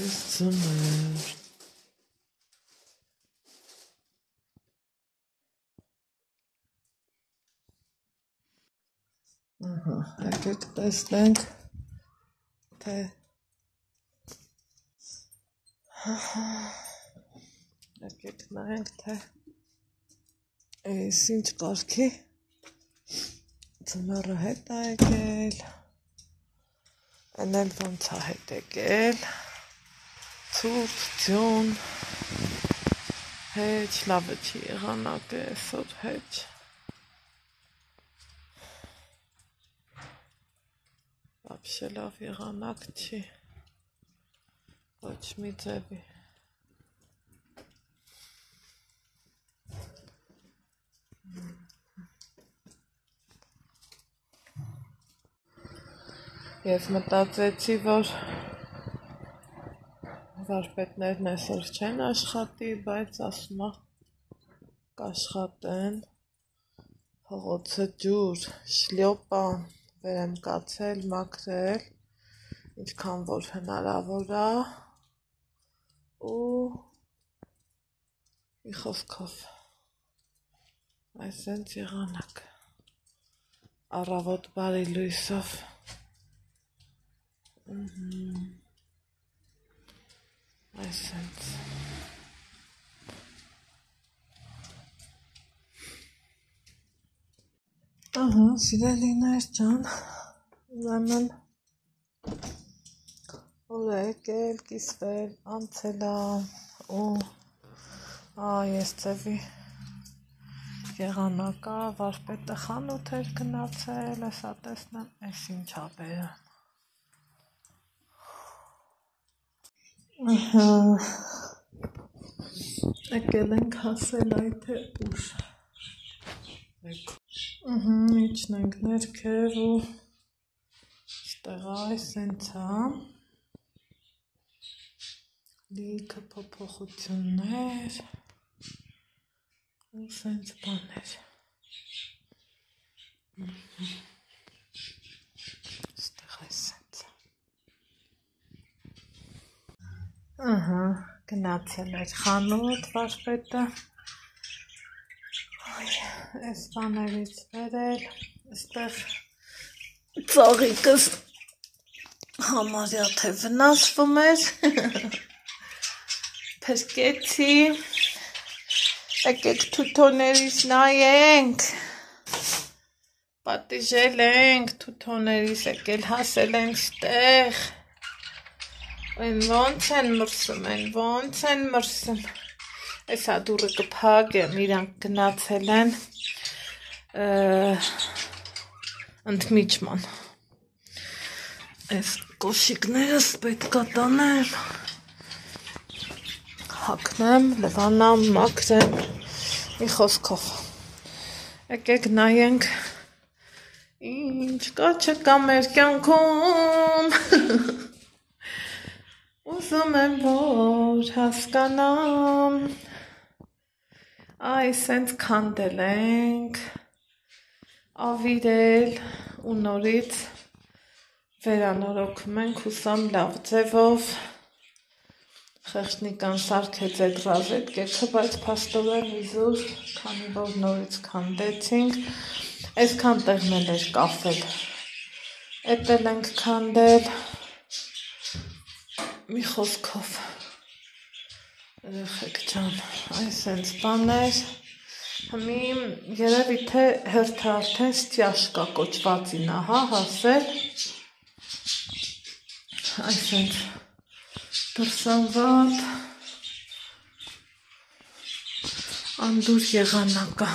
Որպես ծմեր։ Եկեք տեսնենք, թե եկեք նայենք, թե ինչ կարգի ծմերը հետ է եկել, են էլ ոնց է հետ եկել, ցուրտ, ձյուն, հեչ, լավը չի եղանակը այսօր հեչ, вообще լավ եղանակ չի, ոչ մի ձևի, Ես մտածեցի, որ վարպետներն այսօր չեն աշխատի, բայց ասում է կաշխատեն, փողոցը ջուր, շլյոպա, վեր եմ կացել, մաքրել, ինչքան որ հնարավոր է, ու մի խոսքով, այսենց եղանակ, առավոտ բարի լույսով, այսենց, սիրելիներ ջան, ուրեմն որ է եկել, կիսվել, անցել է, ու ես ձևի եղանակա, վարպետը խանութ էր գնացել, այսա տեսնեմ, այս ինչ ա բերում, եկել ենք հասել այդ է ուշ, իջնենք ներքև ու ստեղա այսենց է, լիքը փոփոխություններ ու սենց բաներ, ստեղ այսենց է, գնացել էր խանութ վարպետը, այս բաներից վերել, ստեղ ծաղիկս համարյա թե վնասվում էր, փրկեցի, եկեք թութոներիս նայենք, պատիժել ենք, թութոներիս եկել հասել ենք ստեղ, են ոնց են մրսում, այս ադուրը կփագեմ, իրանք գնացել են ընդմիջման, այս կոշիկներս պետք է տանեմ, հագնեմ, լվանամ, մաքրեմ, մի խոսքով, եկեք նայենք, ինչ կա չկա մեր կյանքում, ուզում եմ որ հասկանամ, սենց քանդել ենք, ավիրել ու նորից վերանորոգում ենք հուսամ լավ ձևով, խեղճնիկան սարքեց այդ ռազետ կեքը, բայց փաստորեն իզուր, քանի որ նորից քանդեցինք, այսքան տեղն էլ էր կաֆել, էդ էլ ենք քանդել, մի խոսքով, երեխեք ջան, այսենց բաներ, Հիմի երևի թե հերթը արդեն ստյաշկա կոչվածին ահա հասել, այսենց դրսանված, անդուր եղանակա,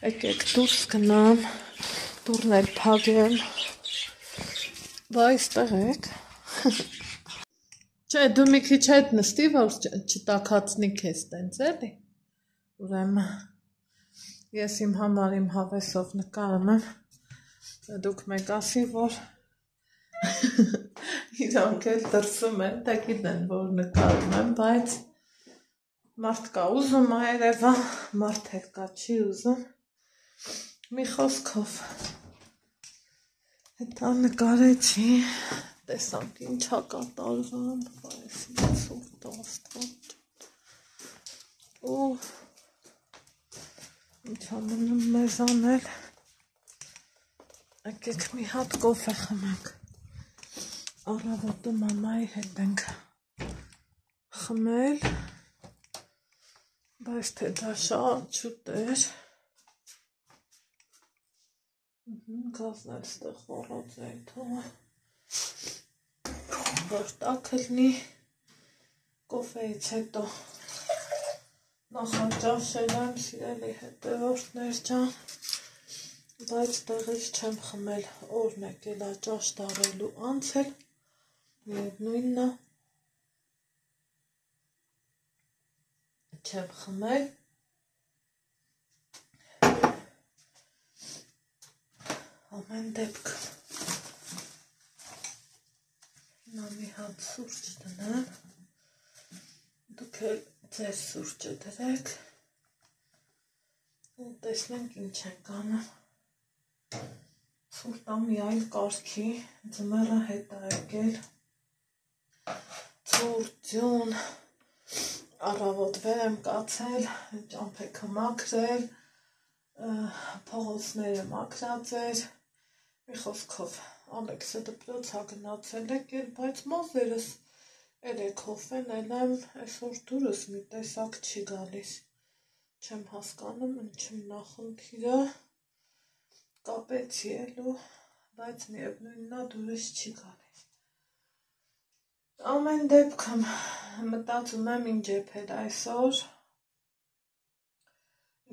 եկեք դուրս գնամ, դուրն էլ փագեմ, բա այստեղ եք, չէ դու մի քիչ հետ նստի, որ չտաքացնի քեզ տենց էլի, ուրեմն ես իմ համար իմ հավեսով նկարում եմ, դուք մեկ ասի, որ իրանք էլ դրսում են, դա գիտեն, որ նկարում եմ, բայց մարդ կա ուզում է երևա, մարդ էլ կա չի ուզում, մի խոսքով, հետա նկարեցի, տեսանք ինչա կատարվում, այս ցուրտ աստված։ Ու ինչա մնում մեզ անել։ Եկեք մի հատ կոֆե խմենք։ Առավոտը մամայի հետ ենք խմել, բայց թե դա շատ շուտ էր։ Գազն էլ ստեղ խորոց է թողը, որ տաքը լինի, կոֆեից հետո նախաճաշել եմ, սիրելի հետևորդներ ջան, բայց տեղից չեմ խմել, օրն եկել է ճաշ դառելու անց էլ, միևնույնն է, չեմ խմել, ամեն դեպքում, հիմա մի հատ սուրճ դնեմ, դուք էլ ձեր սուրճը դրեք, ու տեսնենք ինչ ենք անում, սուրտա մի այլ կարգի, ձմեռը հետ է եկել, ցուրտ ձյուն, առավոտվեր եմ կացել, ճամփեքը մաքրել, փողոցները մաքրած էր, մի խոսքով Ալեքսը դպրոց է գնացել եկել, բայց մազերս էլ է կոֆեն եմ, այսօր դուրս մի տեսակ չի գալիս, չեմ հասկանում, ինչում նախնդիրը, կապեցի էլու, բայց միևնույնն է դուրս չի գալիս։ Ամեն դեպքում մտածում եմ ինչ եփել այսօր,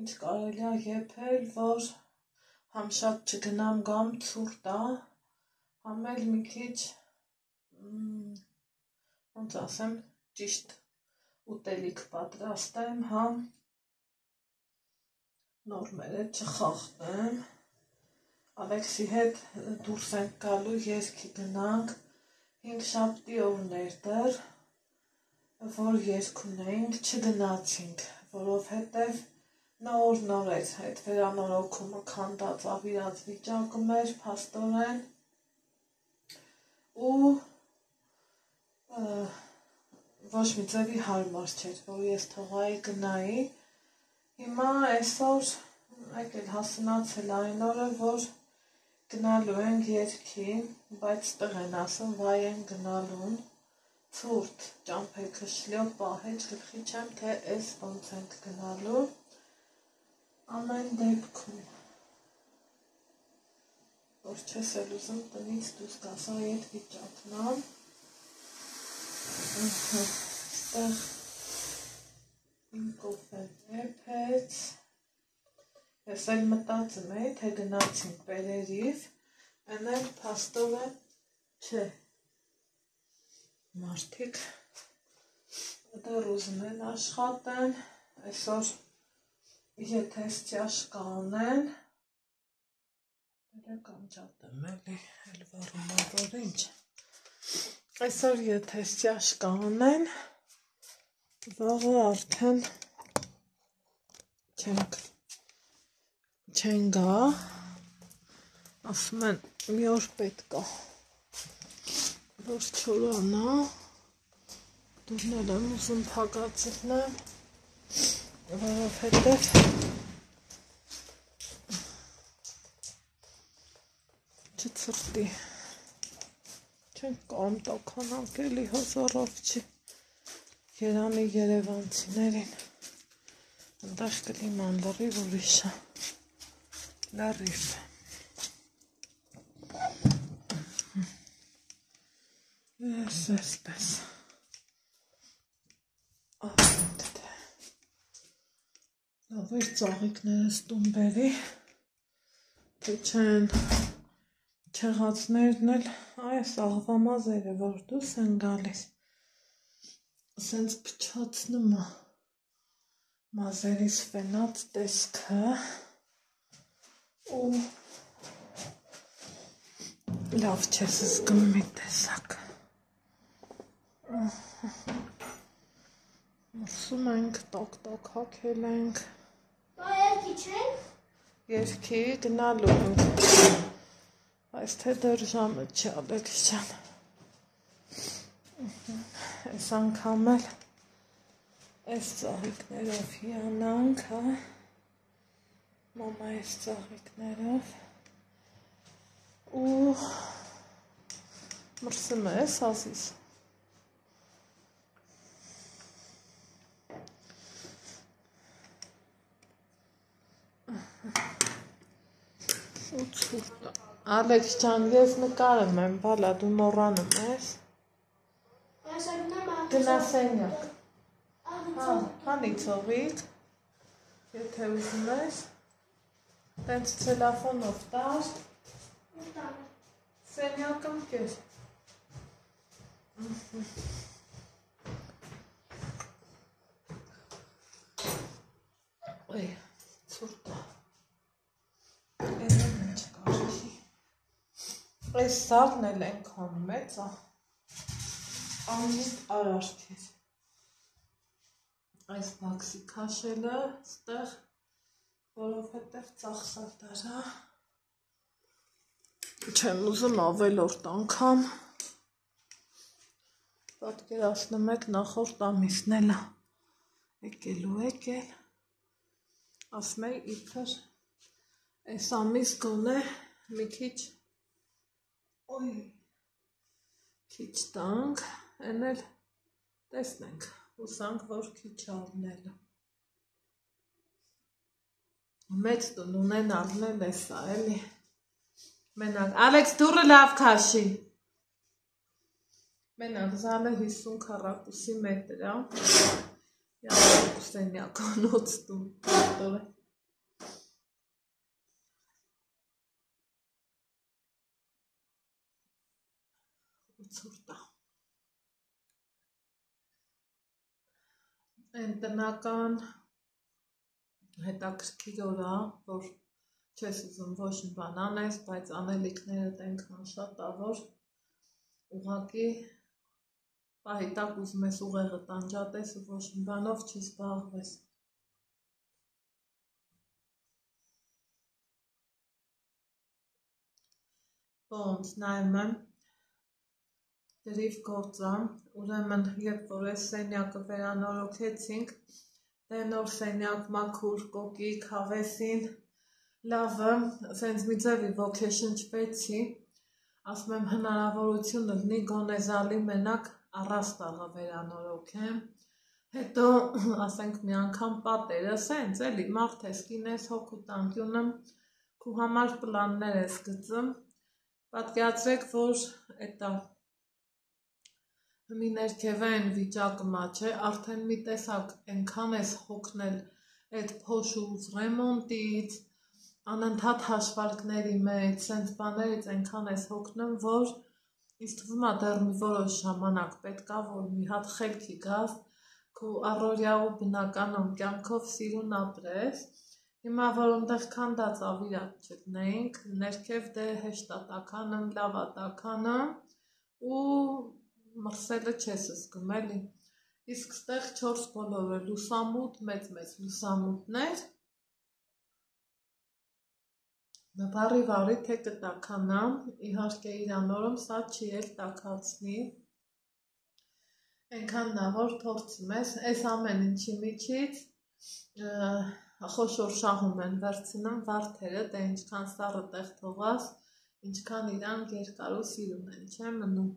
ինչ կարելի է եփել, որ համ շատ չգնամ գամ ցուրտ է, համ էլ մի քիչ, ոնց ասեմ, ճիշտ ուտելիք պատրաստեմ, համ նորմերը չխախտեմ, Ալեքսի հետ դուրս ենք գալու, երգի գնանք, 5-շաբթի օրներ դեռ, որ երգ ունեինք, չգնացինք, որովհետև նոր էր այդ վերանորոգումը քանդած ավիրած վիճակում էր, փաստորեն, ու ոչ մի ձևի հարմար չէր, որ ես թողայի գնայի, հիմա այսօր եկել հասունացել այն օրը, որ գնալու ենք երգի, բայց տեղ են ասում, վայ են գնալուն, ցուրտ ճամփեքը շլյոպ պահեչ գլխի չեմ, թե էս ոնց ենք գնալու, ամեն դեպքում, որ չես էլ ուզում տնից դուրս գաս այդ վիճակն է, ստեղ իմ կոֆեն եփեց, ես էլ մտածում էի, թե գնացինք Պերերիվ, այնել փաստորեն չէ, մարդիկ դեռ ուզում են աշխատեն, այսօր եթեսթյաշ կանեն, դերական ճատեմ էլի, էլ վարումա, որ ինչ, այսօր եթեսթյաշ կանեն, վաղը արդեն չեն գա, ասում են մի օր պետք է, որ չորանա, դուրնել եմ ուզում փակացիլնեմ, որովհետև չծրտի, չենք կամ տականանք էլի հազարով չի, երանի երևանցիներին, ընդեղ կլիման լրիվ ուրիշը, լրիվ, ես էսպես, ավետ թե, լավեր ծաղիքներս տուն բերի, թե չեն չեղածներն էլ, այս աղվամազերը, որ դուս են գալիս, սենց փչացնում է մազերիս վենած տեսքը ու լավ չես զգում մի տեսակ ասում ենք տակ հակել ենք երկի չենք? Երկի գնալու ենք այս թե դեռ ժամը չի Ալեքս ջան Այս անգամ էլ այս ծաղիկներով հիանանք, հա, մամա այս ծաղիկներով ու մրսում ես ասիս ու ցուրտ Ալեքս ջան, ես նկարում եմ, բալա, դու մոռանում ես գնա սենյակ հանի ծովիկ եթե ուզում ես տենց ցելոֆանով տար սենյակում կես Ոյ, ցուրտ Այս սարն էլ ենքան մեծ անմիտ արարք էր այս բաքսի կաշելը ստեղ որովհետև ծախսալ դարա չեմ ուզում ավելորդ անգամ պատկերացնում եք նախորդ ամիսն էլ եկել ասում էի իբր այս ամիս գոնե մի քիչ քիչ տանք, են էլ տեսնենք, հուսանք, որ քիչ առնելը մեծ տուն ունենալն էլ է սա, էլի մենակ, Ալեքս դուրը լավ քաշի մենակ զալը 50 քառակուսի մետր սենյականոց տուն ցուրտ Այն տնական հետաքրքիր օր որ չես ուզում ոչ մի բան անես, բայց անելիքներդ այնքան շատ որ ուղղակի պահի տակ ուզում ես ուղեղը տանջատես ու ոչ մի բանով չզբաղվես Ոնց նայում եմ դրիվ գործան, ուրեմն երբ որ այս սենյակը վերանորոգեցինք, դե նոր սենյակ, մաքուր, կոկիկ, հավեսին, լավը, սենց մի ձևի ոգեշնչվեցի, ասում եմ հնարավորություն լինի գոնե զալի մենակ առաստաղը վերանորոգեմ, հետո ասենք մի անգամ պատերը, սենց էլի մարդ ես կինես հոգուտ անկյունը, քու համար պլաններ ես գծում, պատկերացրեք, որ էտա մի ներքևային վիճակը չէ, արդեն մի տեսակ ենքան ես հոգնել այդ փոշուց, ռեմոնտից, անընդհատ հաշվարկների մեջ, սենց բաներից ենքան ես հոգնում, որ ինձ թվում է դեռ մի որոշ ժամանակ պետք է, որ մի հատ խելքի գաս, քու առօրյա ու բնականոն կյանքով սիրուն ապրես, հիմա որ ընդեղ քանդած ավիրակ չգնեինք, ներքև դե հեշտատականım, լավատականım ու մրսելը չես զգում էլի, իսկ ստեղ 4 բոլորը լուսամուտ, մեծ լուսամուտներ, բարի վարի թե կտականամ, իհարկե իրանորում սա չի էլ տակացնի, ենքան որ փորձում ես, այս ամեն ինչի միջից խոշոր շահում են վերցնում վարդերը, դե ինչքան սառը տեղ թողաս, ինչքան իրանք երկար ու սիրուն են, չէ մնում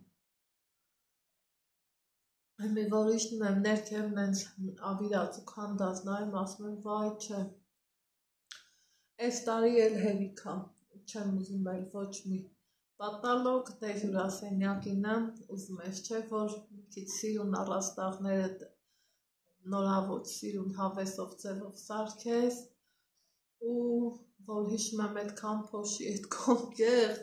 Մի որ իշնում եմ ներքևն ենք ավիրած ու քանդած նայում, ասում եմ վայ չէ, այս տարի էլ հերիքա, չեմ ուզում էլ ոչ մի պատալոգ, դե հյուրասենյակինը, ուզում ես չէ, որ քիչ սիրուն առաստաղները նորավոճ սիրուն հավեսով ձևով սարքես ու որ հիշում եմ այդքան փոշի, այդքան կեղ,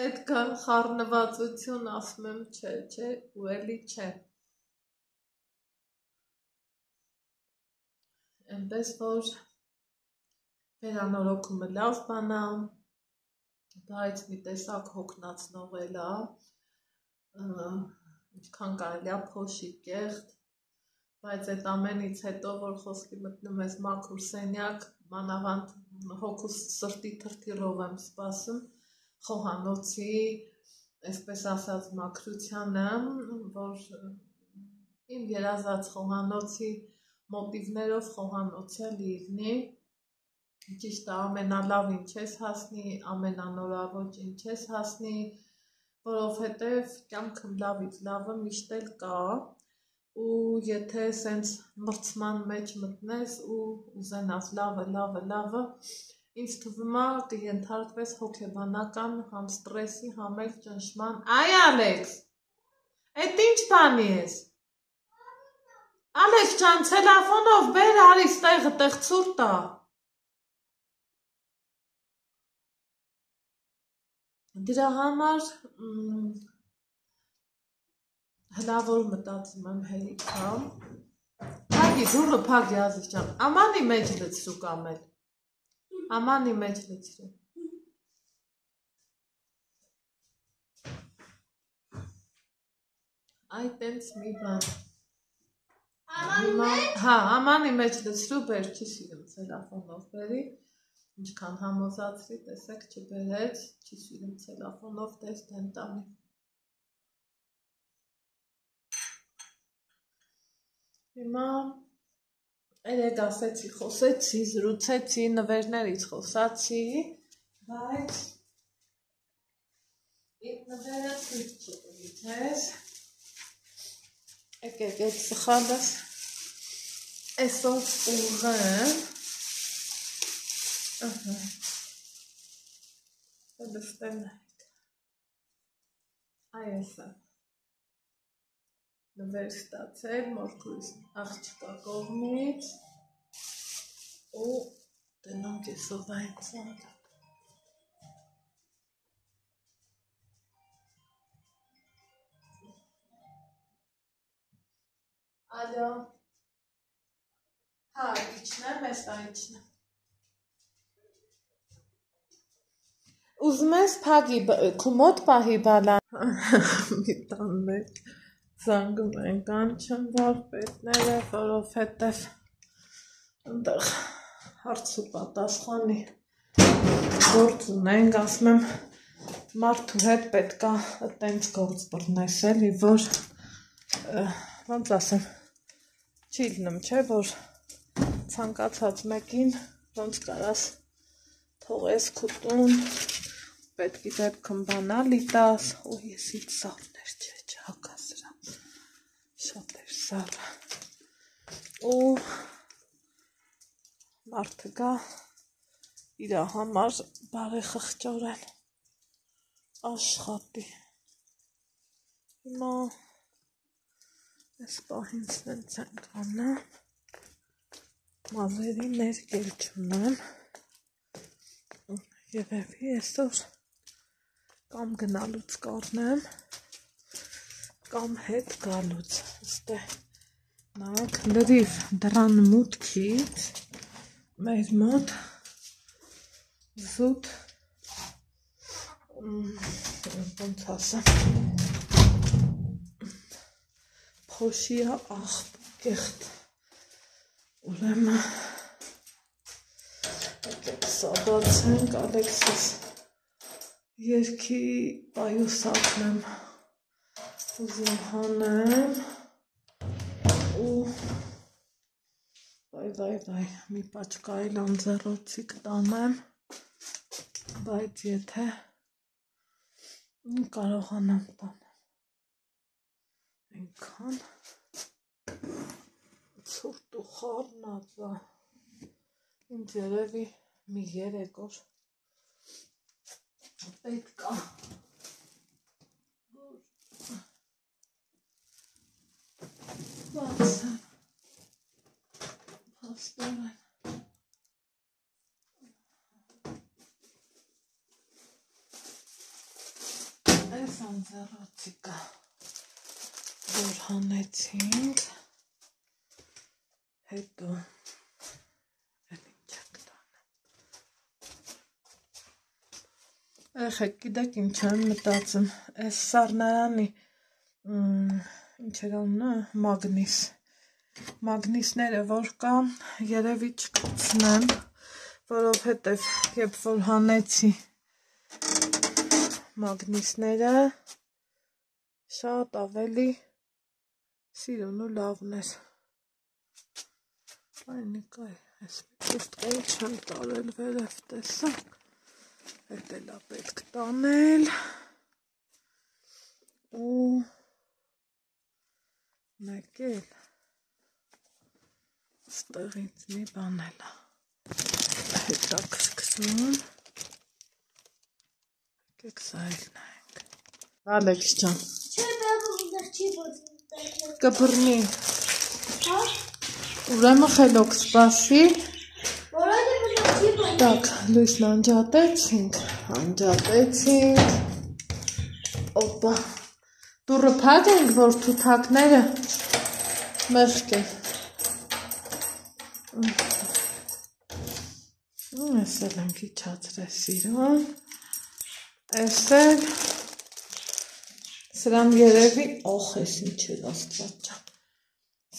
այդքան խառնվածություն, ասում եմ չէ, ու էլի չէ Այնպես որ վերանորոգումը լավ բան է, բայց մի տեսակ հոգնածնող էլ է, ինչքան կարելի է փոշի կեղտ, բայց այդ ամենից հետո, որ խոսքի մտնում ես մաքուր սենյակ, մանավանդ հոգուս սրտի թրթիռով եմ սպասում, խոհանոցի, այսպես ասած մաքրությանը, որ իմ երազած խոհանոցի մոտիվներով խոհանոց է լինի, ճիշտ է ամենալավին չես հասնի, ամենանորավոճին չես հասնի, որովհետև կյանքը լավից լավը միշտ էլ կա, ու եթե սենց մրցման մեջ մտնես ու ուզենաս լավը, ինձ թվում է կենթարկվես հոգեբանական համ ստրեսի, համ էլ ճնշման։ Այ Ալեքս, էդ ինչ բանի ես։ Ալեքս ջան, ցելոֆոնով բեր արի ստեղը, տեղ ցուրտ է։ Դրա համար հնարավոր մտածում եմ հերիքամ։ Փագի, դուրը փագի ազիզ ջան, ամանի մեջ լցրու կամ էլ։ Ամանի մեջ լցրու։ Այ տենց մի բան։ Հա, ամանի մեջ լցրու բեր, չի սիրում ցելոֆոնով բերի, ինչքան համոզացրի, տեսեք չբերեց, չի սիրում ցելոֆոնով տես դեն տանի։ Հիմա երեկ ասեցի, խոսեցի, զրուցեցի, նվերներից խոսացի, բայց իմ նվերը թույլ չտվի ձեզ, եկեք այդ սխալս էսով ուղեմ, լստեմ նայք, այ էսը, նվեր ստացել, մորքույս աղջկա կողմից, ու տնանք էսով այն ծալը։ Ալո, հա, իչնեմ, ես իչնեմ։ Ուզում ես փագի, քու մոտ պահի բալան։ Մի տան մեջ զանգում են կանչում վարպետները, որովհետև ընդեղ հարց ու պատասխանի գործ ունենք, ասում եմ մարդու հետ պետքա տենց գործ բռնես էլի, որ ոնց ասեմ, չի լինում, չէ, որ ցանկացած մեկին ոնց կարաս թողես քու տուն, պետքի դեպքում բանալի տաս, ու եսից սարներ չէ, չհակա սրա, շատ էր սարը, ու մարդը գա իրա համար բարեխղճորեն աշխատի, հիմա ես պահին սենց ենք անեմ, մազերի ներգել չունեմ, երևի այսօր կամ գնալուց կառնեմ, կամ հետ գալուց, ստե նայեք լրիվ դրան մուտքից, մեր մոտ զուտ, ոնց ասեմ, փոշիա աղբկեղտ, ուրեմն, եկեք սաբացենք, Ալեքսիս երկի պայուսակն եմ ուզում հանեմ ու վայ, մի պաչկայլ անձեռոցիկ տանեմ, բայց եթե կարողանամ տանեմ, այնքան ցուրտ ու խառնածա, ինձ երևի մի 3 օր պետք է բացեմ փաստորեն այս անձեռոցիկը որ հանեցինք հետո Եղեք, գիտեք ինչ եմ մտածում, այս սառնարանի ինչ էր անունը, մագնիսները որ կա, երևի չկցնեմ, որովհետև երբ որ հանեցի մագնիսները, շատ ավելի սիրուն ու լավն էր։ Այն նկայ, ես պուստկային չեմ տարել վերև տեսա, հետ էլա պետք տանել, ու մեկ էլ ստեղից մի բանելա, հետաքրքրում, եկեք սա էլ նայենք, Ալեքս ջան, Չէ, բավում դեռ չի բոցում։ կբռնի, ուրեմն խելոք սպասի, Որովհետև դեռ չի բոցում։ Так, լույսն անջատեցինք, օպա, դուրը փակ ենք, որ թութակները մեղք են, ես էլ ենք իչացրել սիրուն, ես էլ, սրան երևի, ես ինչ էր աստված ջան,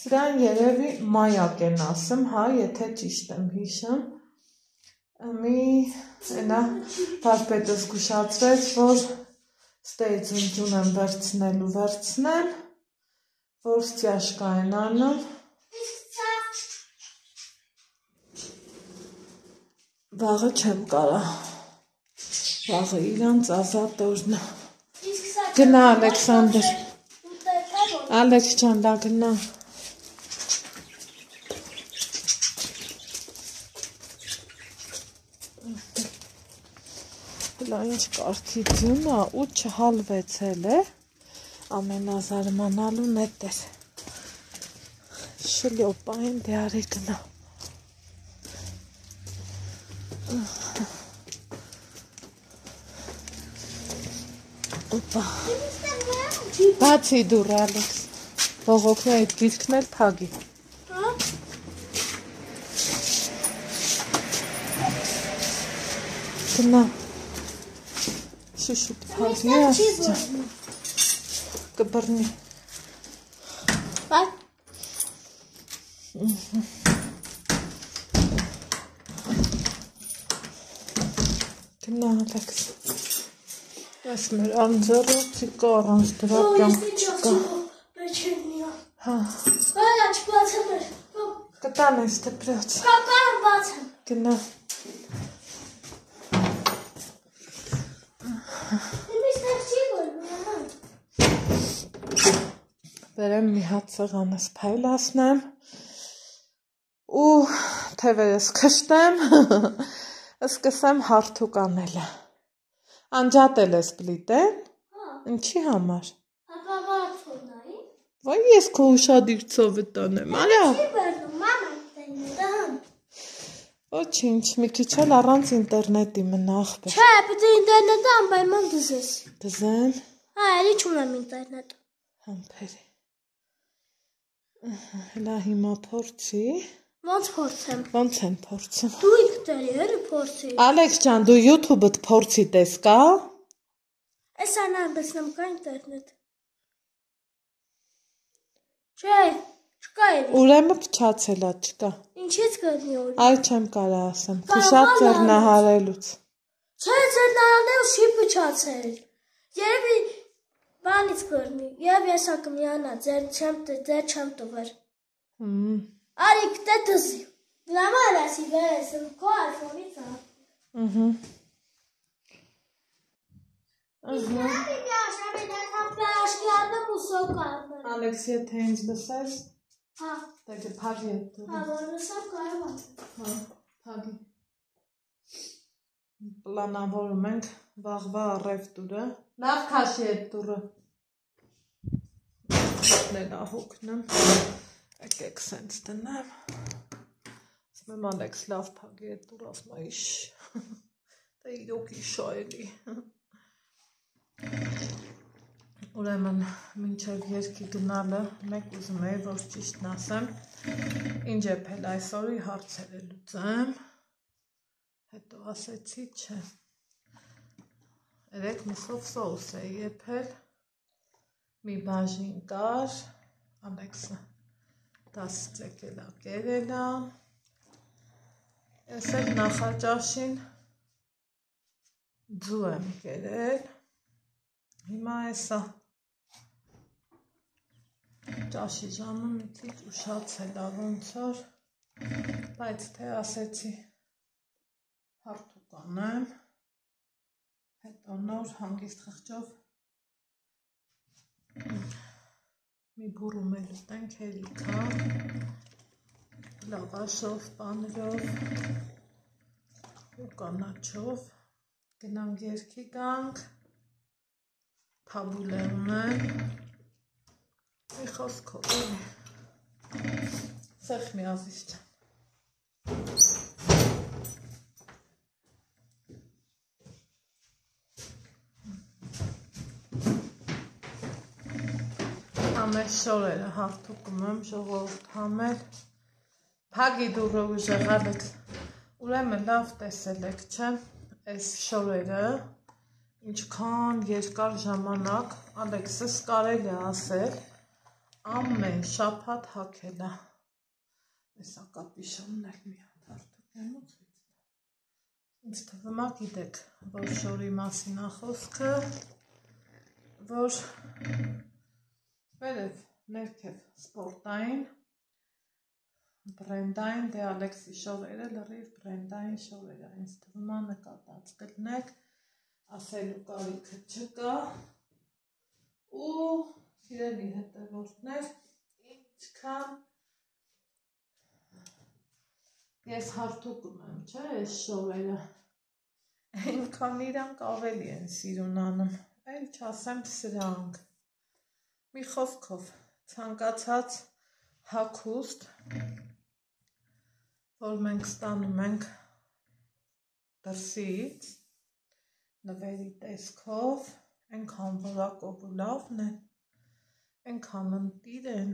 սրան երևի մայակ են ասում, հա, եթե ճիշտ եմ հիշում, մի ենա վարպետը զգուշացրեց, որ ստեյց ընջուն եմ վերցնեմ, որ ստյաշկա են անում, վաղը չեմ կարա, վաղը իրանց ազատ օրն է, գնա Ալեքսանդր, Ալեքս ջան, դա գնա, հլա ինչ կարդի ձյուն է ու չհալվեցել է, ամենազարմանալուն էդ էր, շլյոպային դյարի գնա, օպա, բացի դուր Ալեքս, բողոքնի այդ գիրքն էլ փագի, գնա, շուշուտ փագի ասջա, կբռնի, գնա Ալեքս, ես մեր անձարոցի կա առանց դրա կյանք չկա, հա, կտան ես դպրոց, գնա, վերեմ մի հատ սղանս փայլասնեմ ու թևերս քշտեմ, սկսեմ հարթուկ անելը, անջատել ես պլիտեն, ինչի համար, վայ ես քո ուշադիրցով տանեմ, արա, ոչինչ, մի քիչ էլ առանց ինտերնետի մնա ախպեր, Չէ, պետք է ինտերնետը անպայման դզես, դզեն, էլի չունեմ ինտերնետ, համբերի, հլա հիմա փորձի, ոնց փորձեմ, ոնց են փորձում, դու ինքտերի էլի փորձի, Ալեքս ջան, դու YouTube-ըդ փորձի տես կա, Ես անան բեսնեմ կա ինտերնետ, չէ, չկա էլի, ուրեմն փչացել է, չկա, ինչից կգնի օրի, այ չեմ կարա ասեմ, փշատ ձեռնահարելուց, չէ ձեռնահարելուց չի փչացել, երևի բանից կգնի, և ես ակմյանա, ձեր չեմ տվեր, Արիք տե դզի, նաման ասի վերեսմ, քո այֆոնից ա, Ալեքս եթե ինձ լսես, դե փագի էդ դուրը, որ լսավ կարող ա, փագի, պլանավորում ենք վաղվա առև դուրը, լավ քաշի էդ դուրը, նելա հոգնեմ, եկեք սենց տնեմ, ասում եմ Ալեքս լավ փագի էդ դուր, ասում է իշ, դա իրոք իշա էլի, ուրեմն մինչև երկի գնալը մեկ ուզում էի, որ ճիշտն ասեմ, ինչ եփել այսօրի հարցերը լուծեմ, հետո ասեցի չէ, երեք մսով սոուս էի եփել, մի բաժին կար, Ալեքսը 10 ծեկելա կերելա, ես էլ նախաճաշին ձու եմ կերել, հիմա էսա Ճաշի ժամը մի քիչ ուշացել է ոնց որ, բայց թե ասեցի հարթուկ անեմ, հետո նոր հանգիստ խղճով մի բուրում էլ ուտենք հերիքա, լավաշով, պանրով ու կանաչով, գնանք երգի գանք, թաբուլե ունեմ, մի խոսքով սեխ մի ազիզ չեմ։ Ամեն շորերը հարթուկում եմ, ժողովուրդ համել, փագի դուրը ուժեղ Ալեքս, ուրեմն լավ տեսել եք, չէ, այս շորերը, ինչքան երկար ժամանակ, Ալեքսս կարելի է ասել, ամեն շաբաթ հագել է, տեսա կապիշոնն էլ մի հատ հարթուկ եմ ու ցույց տա, ինձ թվում է գիտեք, որ շորի մասին է խոսքը, որ վերև, ներքև սպորտային, բրենդային, դե Ալեքսի շորերը լրիվ բրենդային շորերը, ինձ թվում է նկատած կլնեք, ասելու կարիքը չկա ու սիրելի հետևորդներ, ինչքան ես հարթուկում եմ, չէ, այս շորերը, այնքան իրանք ավելի են սիրուն անում, էլ չասեմ սրանք, մի խոսքով ցանկացած հագուստ, որ մենք ստանում ենք դրսից, նվերի տեսքով, այնքան որակով ու լավն են, այնքան ընտիր են,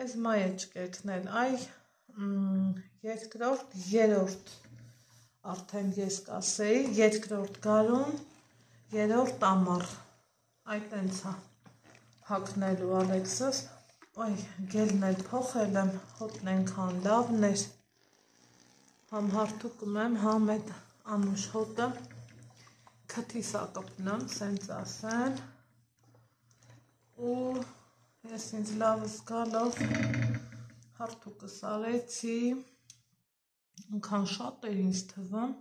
այս մայեջկերքն էլ, այ երկրորդ, երորդ, արդեն ես կասեի, երկրորդ գարուն, երորդ ամառ, այդ ենցա հագնելու Ալեքսս, ոյ, գելն էլ փոխել եմ, հոտն ենքան լավն էր, համ հարթուկում եմ, համ էտ անուշ հոտը, քթիսա կպնեմ, սենց ասեն, ու ես ինձ լավ զգալով հարթուկս արեցի, ինքան շատ էր ինձ թվում,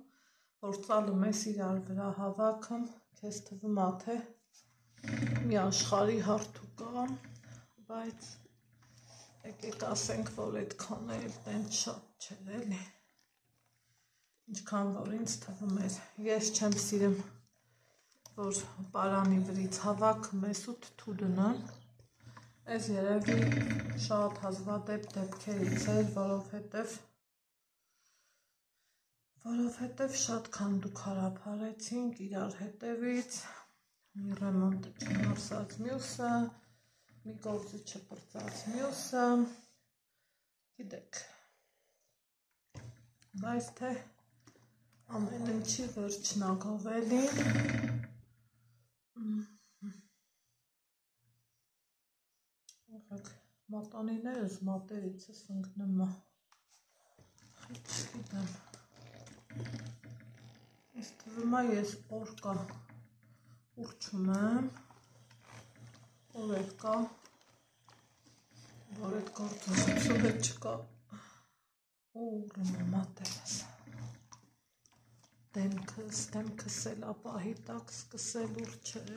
որ ծալում ես իրար վրա հավաքում, քեզ թվում է թե մի աշխարհի հարթուկ է, բայց եկեք ասենք, որ այդքան էլ տենց շատ չէր էլի, ինչքան որ ինձ թվում էր, ես չեմ սիրում, որ պարանի վրից հավաքում ես ու թթու դնեմ, այս երևի շատ հազվադեպ դեպքերից էր, որովհետև շատ քան դուք հարաբարեցինք իրար հետևից, մի ռեմոնտը չմարսած մյուսը, մի գործը չպրծած մյուսը, գիտեք, բայց թե ամեն ինչի վերջնագով էլի, մատանիներս մատերիցս ընկնում է, չգիտեմ, ինձ թվում է ես օր կա ուրճում եմ, օր էլ կա, որ էտ գործը հետ չկա, ու ուռում է մատերս, դեմքս էլ ապահի տակ սկսել ուրճել,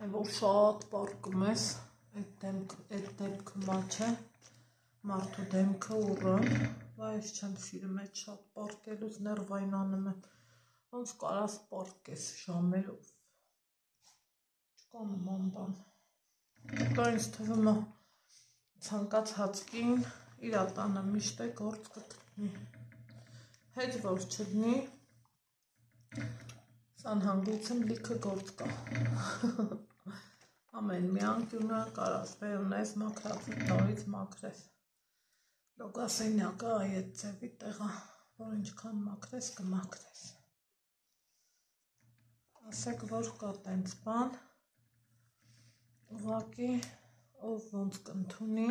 են որ շատ պարկում ես, այդ դեմքը մաչ է, մարդու դեմքը ուռում, բայց չեմ սիրում այդ շատ պարկելուց ներվայնանում եմ, ոնց կարաս պարկես ժամերով, չկա նման բան, հետո ինձ թվում է ցանկացած կին իրա տանը միշտ է գործ կգտնի, հետ որ չդնի, սանհանգույցում լիքը գործ կա, ամեն մի անկյունը կարաս վերունես մաքրածիտ նորից մաքրես, լոգասենյակը այդ ձևի տեղա, որ ինչքան մաքրես կմաքրես, ասեք որ կա տենց բան, ուղղակի ով ոնց կընդունի,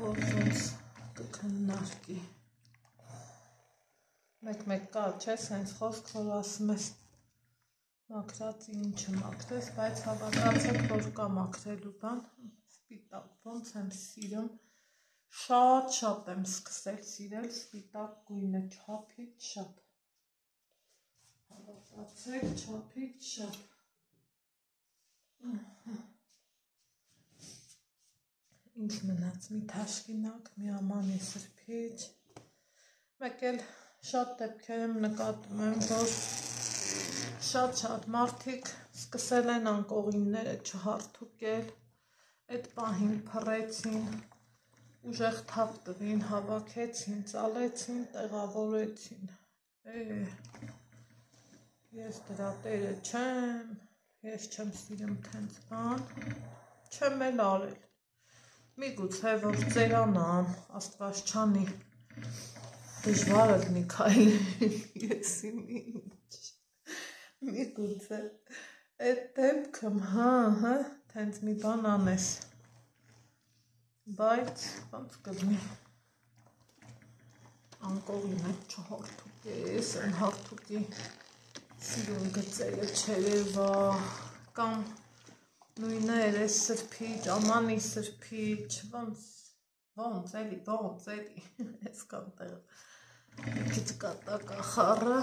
ով ոնց կքննարկի, մեկ կա, չէ, սենց խոսք, որ ասում ես, մաքրած ինչը մաքրես, բայց հավատացեք, որ կա մաքրելու բան, սպիտակ, ոնց եմ սիրում, շատ եմ սկսել սիրել սպիտակ գույնը, չափից շատ, հավատացեք, չափից շատ, ինչ մնաց, մի թաշկինակ, մի ամանի սրբիչ, մեկ էլ շատ դեպքեր եմ նկատում եմ, որ շատ մարդիկ սկսել են անկողինները չհարթուկել, այդ պահին փռեցին, ուժեղ թափ տվին, հավաքեցին, ծալեցին, տեղավորեցին, ես դրա տերը չեմ, ես չեմ սիրում տենց բան, չեմ էլ արել, միգուցե որ ծերանամ, Աստված չանի, դժվար է լինի քայլել, ես իմ ինչ, միգուցե, այդ դեպքում, տենց մի բան անես, բայց ոնց կլինի, անկողին այդ չհարթուկես, այն հարթուկի սիրուն գծերը չերևա, կամ նույնը երես սրբիչ, ամանի սրբիչ, ոնց էլի, ես կամ տեղը, մի քիչ կատակ ախառը,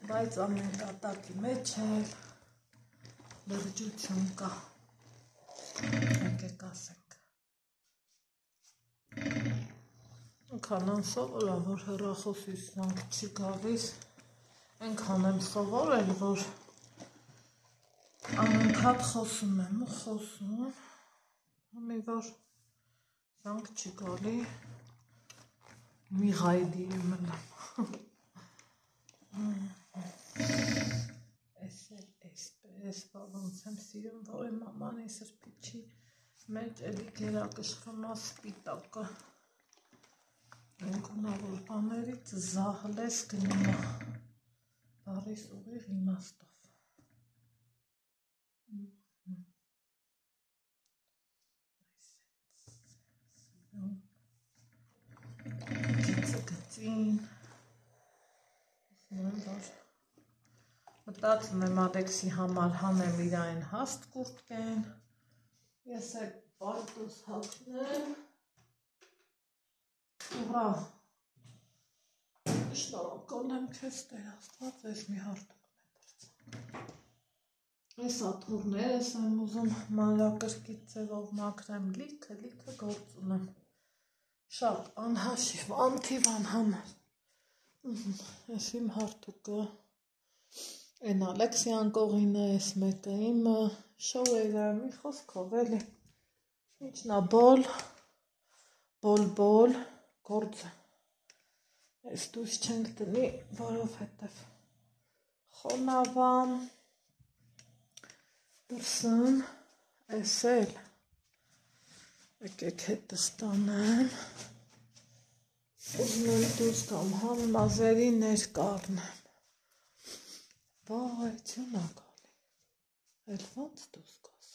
բայց ամեն կատակի մեջ էլ լրջություն կա, եկեք ասենք, այնքան անսովոր է, որ հեռախոսից զանգ չի գալիս, այնքան եմ սովորել, որ անընդհատ խոսում եմ ու խոսում, մի որ զանգ չի գալի, մի ғայդի եմ մնում, ես էլ էսպես, ոնց եմ սիրում, որ իմ ամանի սրբիչի մեջ էլի գերակշռումա սպիտակը, ինքնավոր բաներից զահլես գնումա, բարիս ուղիղ իմաստով, գծին, մտածում եմ Ալեքսի համար հանեմ իր այն հաստ կուրտկեն, ես այդ պարտոս հագնեմ, ուրա, շնորհակալ եմ քեզ Տեր Աստված, ես մի հարթուկն եմ բրցան, ես աթոռներս եմ ուզում մանրակրկիտ ձևով մաքրեմ, լիքը գործ ունեմ, շատ անհաշիվ, անթիվ անհամար, ես իմ հարթուկը, այն Ալեքսի անկողինը, ես մեկը իմը, շոուերը, մի խոսքով էլի, ինչնա բոլ, գործը, ես դույս չենք տնի, որով հետև խոնավամ, դրսն, ես էլ, եկեք հետս տանեմ, ուզում եմ դուրս կամ համազերի ներկառնեմ, վայ, չնա գալի, էլ ոնց դուրս գաս,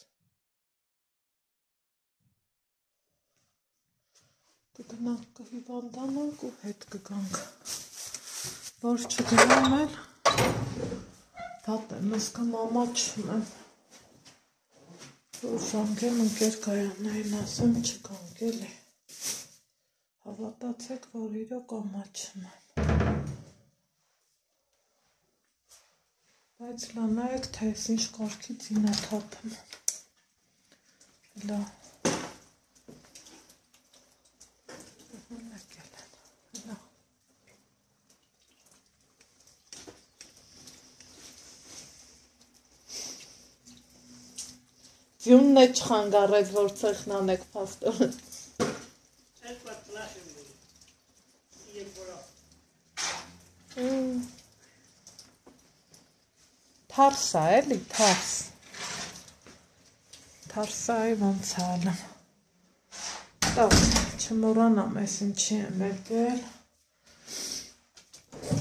կգնանք կհիվանդանանք ու հետ կգանք, որ չգնամ էլ, վատ եմ, ես կամ ամաչում եմ, որ զանգեմ ընկեր կայաններին ասեմ չգանք էլի, հավատացեք, որ իրոք ամաչում եմ, բայց լա նայեք, թե ես ինչ կարգից ինա թափում, լա, լա, ձյունն է չխանգարեց, որ ծեխնանեք պաստորը, թարսա էլի, թարսա է ոնց ալեմ, տակ, չմորանամ ես ինչի եմ եկել,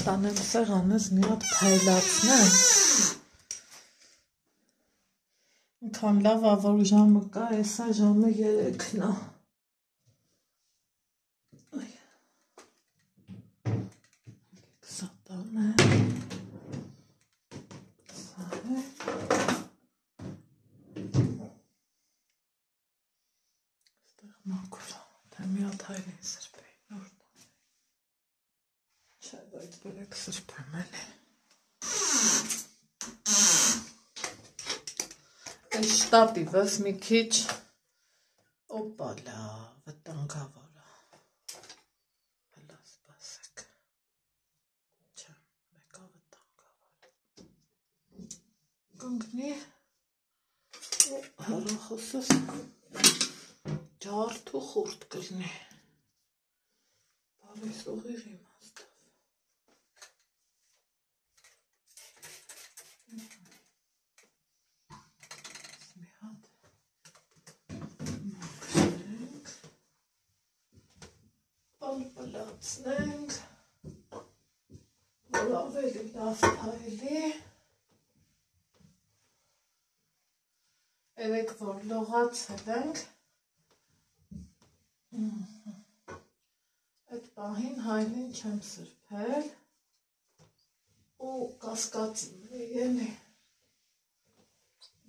տանեմ սեղանս մի հատ փայլացնեմ, ինքան լավ է, որ ժամը կա, եսա ժամը 3-ն է, սա տանեմ, Մաքուր, թե մի հատ հայրին սրբեի, նոր տան։ Չէ, բայց բերեք սրբեմ էլի։ Այս շտատիվս մի քիչ օպալա, վտանգավոր է։ Հլա սպասեք։ Չէ, մեկա վտանգավոր։ Կանգնի ու հեռախոսս ջարդ ու խորտ կլինի։ Բարես ուղիղ իմաստով։ Մի հատ մաքրենք, պլպլացնենք, որ ավելի լավ փայլի։ Երեք որ լողացել ենք, այդ պահին հայրին չեմ սրբել ու կասկածում էլի,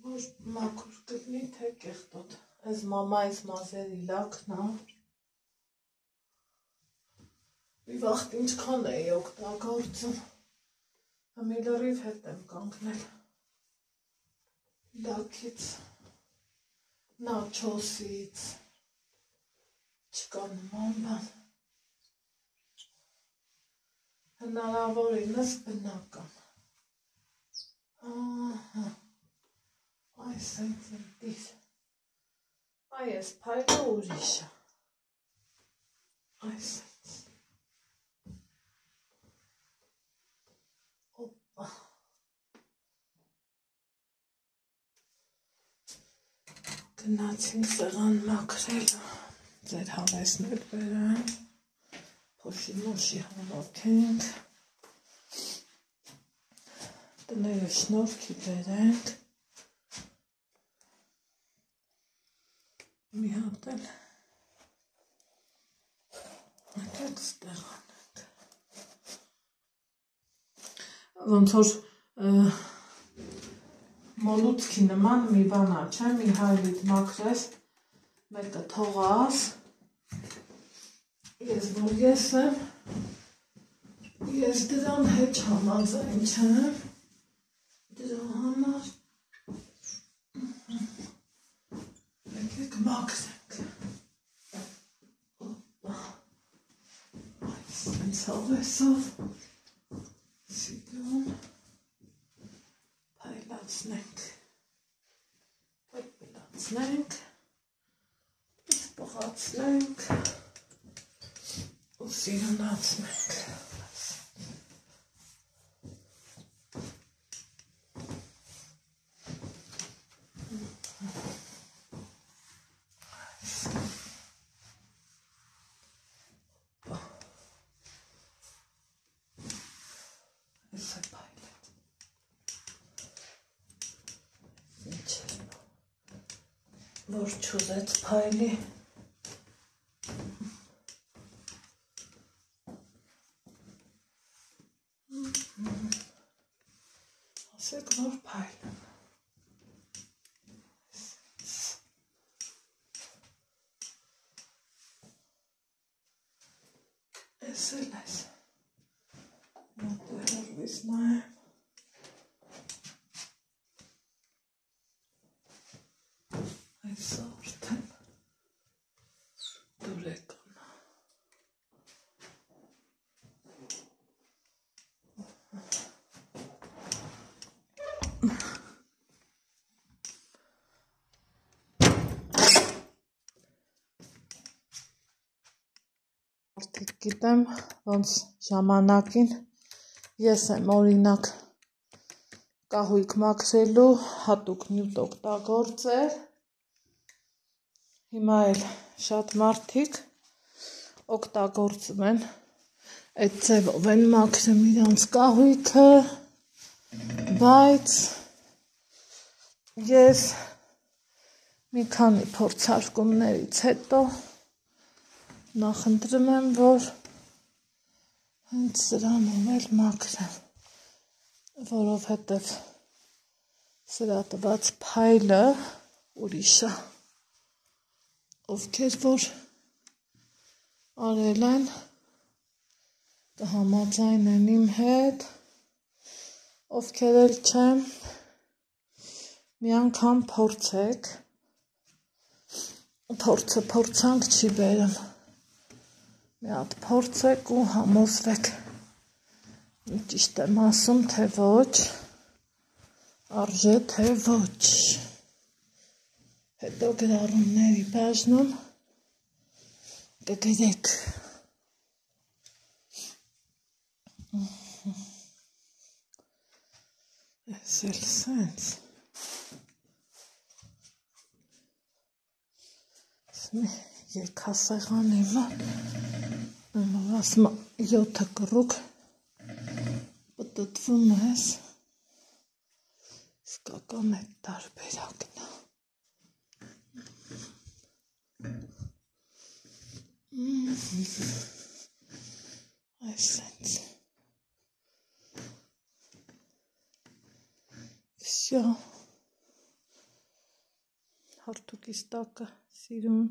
որ մաքուր կլինի, թե կեղտոտ։ Այս մամայիս մազերի լաքն է։ Մի վաղտ ինչքան էի օգտագործում, մի լրիվ հետ եմ կանգնել լաքից, նաչոսից, չկա նման բան, հնարավորինս բնական, այս այնց ընտիր, այս փայլը ուրիշ է, այս այնց, օպա, գնացինք սեղան մաքրելու, ձեր հավեսն էլ բերեմ, փոշի մոշի հավաքենք, տները շնորհքի բերենք, մի հատ էլ եկեք ստեղ անենք, ոնց որ մոլուցքի նման մի բան է, չէ, մի հայլիդ մաքրես, մեկը թողաս, ես որ ես եմ, ես դրան հետ համաձայն չեմ, դրա համար եկեք մաքրենք, այս ինձ հավեսով, սիգլոն, փայլացնենք, պլպլացնենք, սպղացնենք ու սիրունացնենք։ Որ չուզեց փայլի, ասեք որ փայլեն, ես էլ ես, մոտերվիս նայեմ, այսորդեմ դուրեկան արդիկ գիտեմ ոնց ժամանակին ես եմ օրինակ կահույք մաքրելու հատուկ նյութ օգտագործել հիմա էլ շատ մարդիկ օգտագործում են այդ ձևով են մաքրում իրանց կահույքը, բայց ես մի քանի փորձարկումներից հետո նախընտրում եմ, որ հենց սրանով էլ մաքրեմ, որովհետև սրա տված փայլը ուրիշ է, ովքեր որ արել են կհամաձայնեն իմ հետ, ովքեր էլ չեմ, մի անգամ փորձեք, փորձանք չի բերում, մի հատ փորձեք ու համոզվեք, ճիշտ եմ ասում, թե ոչ, արժե թե ոչ, հետո գրառումների բաժնում կգրեք, ես էլ սենց, երկասեղանի մոտ, ասում 7 կռուկ պտտվում ես, իսկական է տարբերակն է, այսենց, վսյա, հարթուկիս տակը սիրուն,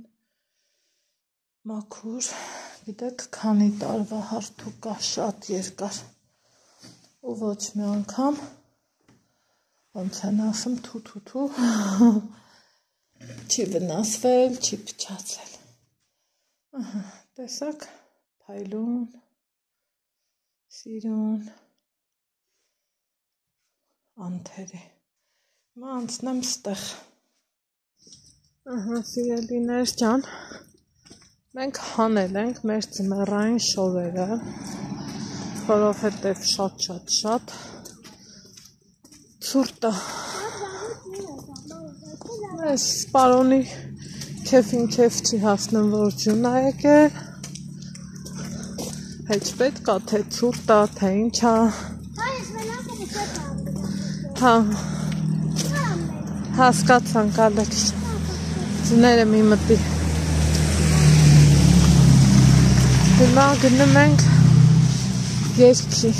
մաքուր, գիտեք քանի տարվա հարթուկ կա շատ երկար ու ոչ մի անգամ ոնց են ասում թու չի վնասվել, չի փչացել, տեսակ փայլուն, սիրուն, անթերի, հիմա անցնեմ ստեղ, սիրելիներ ջան, մենք հանել ենք մեր ձմեռային շորերը, որովհետև շատ ցուրտ է, այս սպարոնի քեֆին քեֆ չի հասնում, որ ջուն է եկել, հեչ պետք է, թե ցուրտ է, թե ինչ է, հա, հասկացանք Ալեքս, ձները մի մտի, հիմա գնում ենք երկի,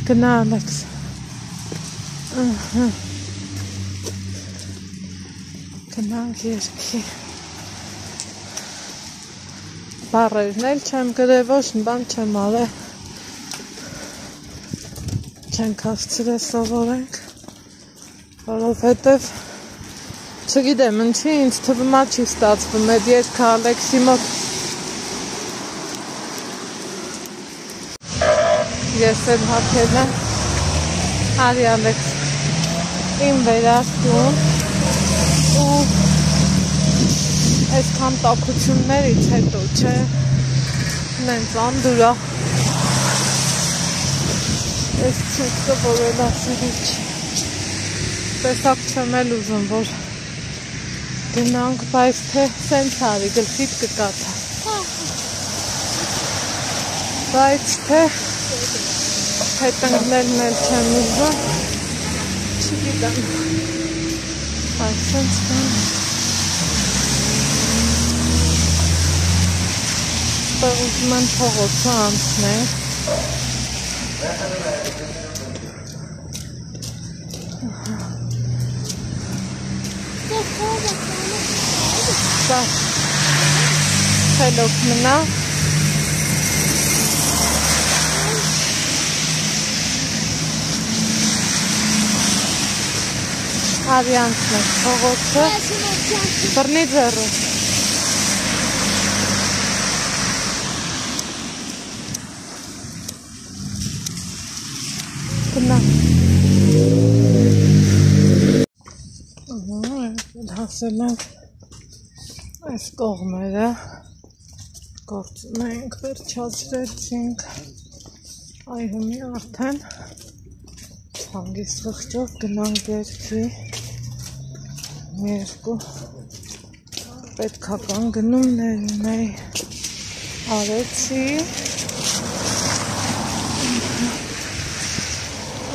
գնա Ալեքս, գնանք երկի, բառերն էլ չեմ գրել, ոչ բան չեմ արել, չենք հասցրել սովորենք, որովհետև չգիտեմ ինչի, ինձ թվում է չի ստացվում այդ երգը Ալեքսի մոտ, ես էլ հագել եմ, արի Ալեքս, իմ վերարկուն ու այսքան տաքություններից հետո չէ, նենց անդուրա, այս չուկը որ էլ ասիրի չի, տեսակ չեմ էլ ուզում, որ գնանք, բայց թե սենց արի, գլխիտ կկաթա, բայց թե հետընկնելն էլ չեմ ուզում, չգիտեմ, այս սենց կան, ստեղ ուզում եմ փողոցը անցնենք, խելոք մնա, արի անցնենք փողոցը, բռնի ձեռը, գնա, հասել ենք այս կողմերը, գործում ենք, վերջացրեցինք, այ հիմի արդեն հանգիստ խղճով գնանք երկի, երկու պետքական գնումներ ունեի, արեցի,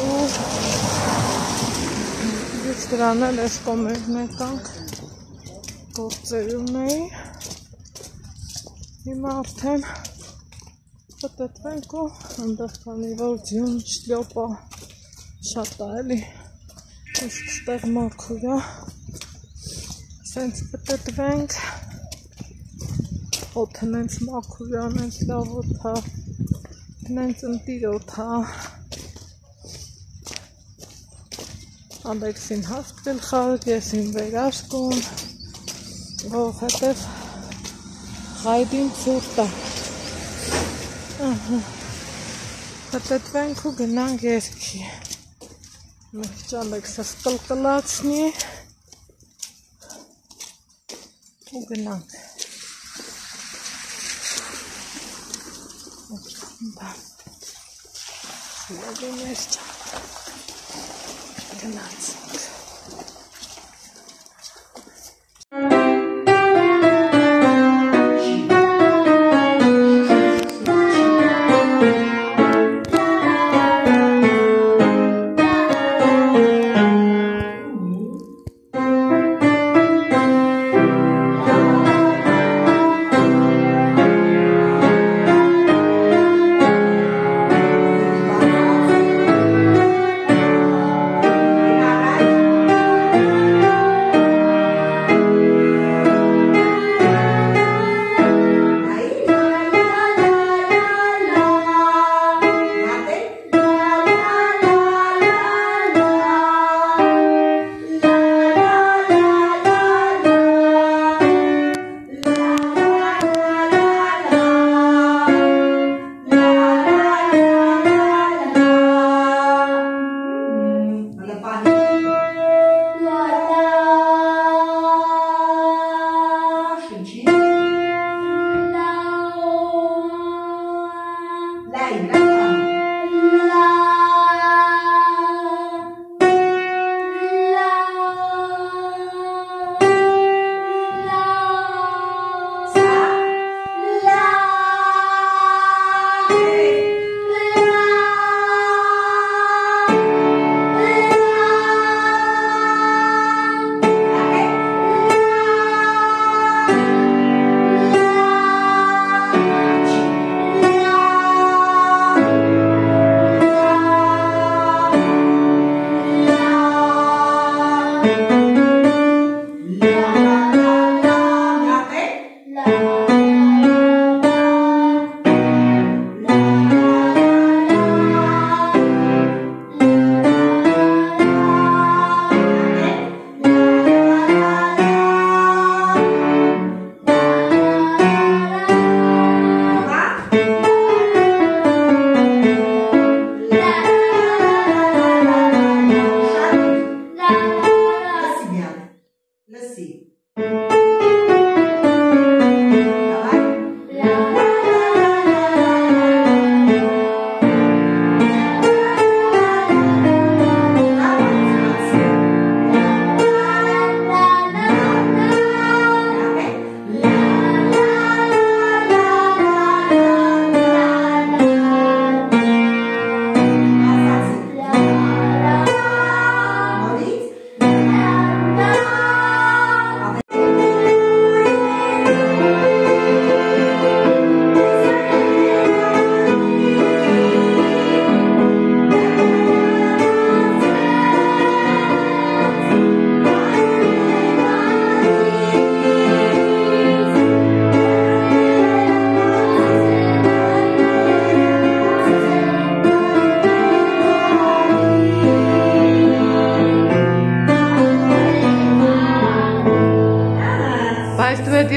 ու դից դրան էլ ես կոմերն եկանք, գործեր ունեի, հիմա արդեն պտտվենք ու ընդեղ քանի որ ձյուն շլյոպա շատ է էլի, Ստեղ մաքուր է, սենց պտտվենք, օդը նենց մաքուր է, նենց լավ օդ է, նենց ընտիր օդ է, Ալեքսին հասկրել խաղық, ես իմ վերաշկում, որովհետև Հայդին ցուրտ է, պտտվենք ու գնանք երկի, մեկ Ալեքսը կլկլացնի ու գնանք, Լավի մեր ճան, գնացինք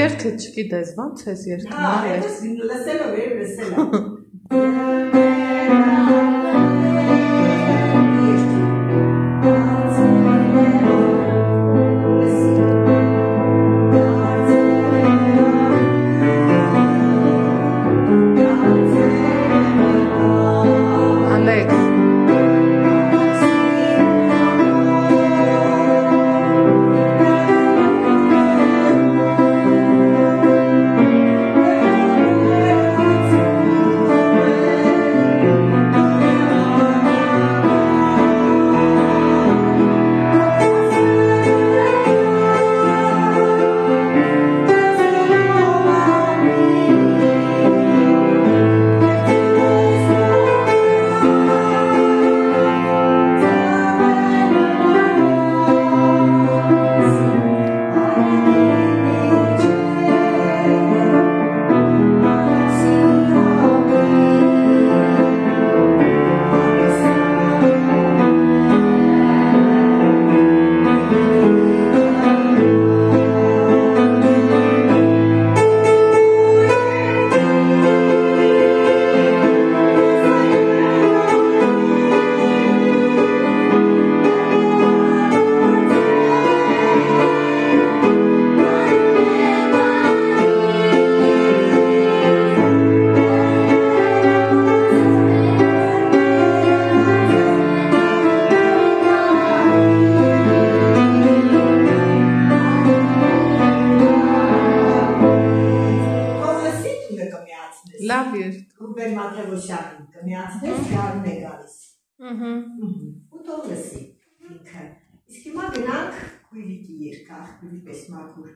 Երգը չգիտես, ոնց ես երգում ես։ Լսելով եմ, լսելով։ Ասես յարն է գալիս։ Ու թող լսի ինքը։ Իսկ հիմա գնանք քույրիկի երգ, աղբյուրի պես մաքուր։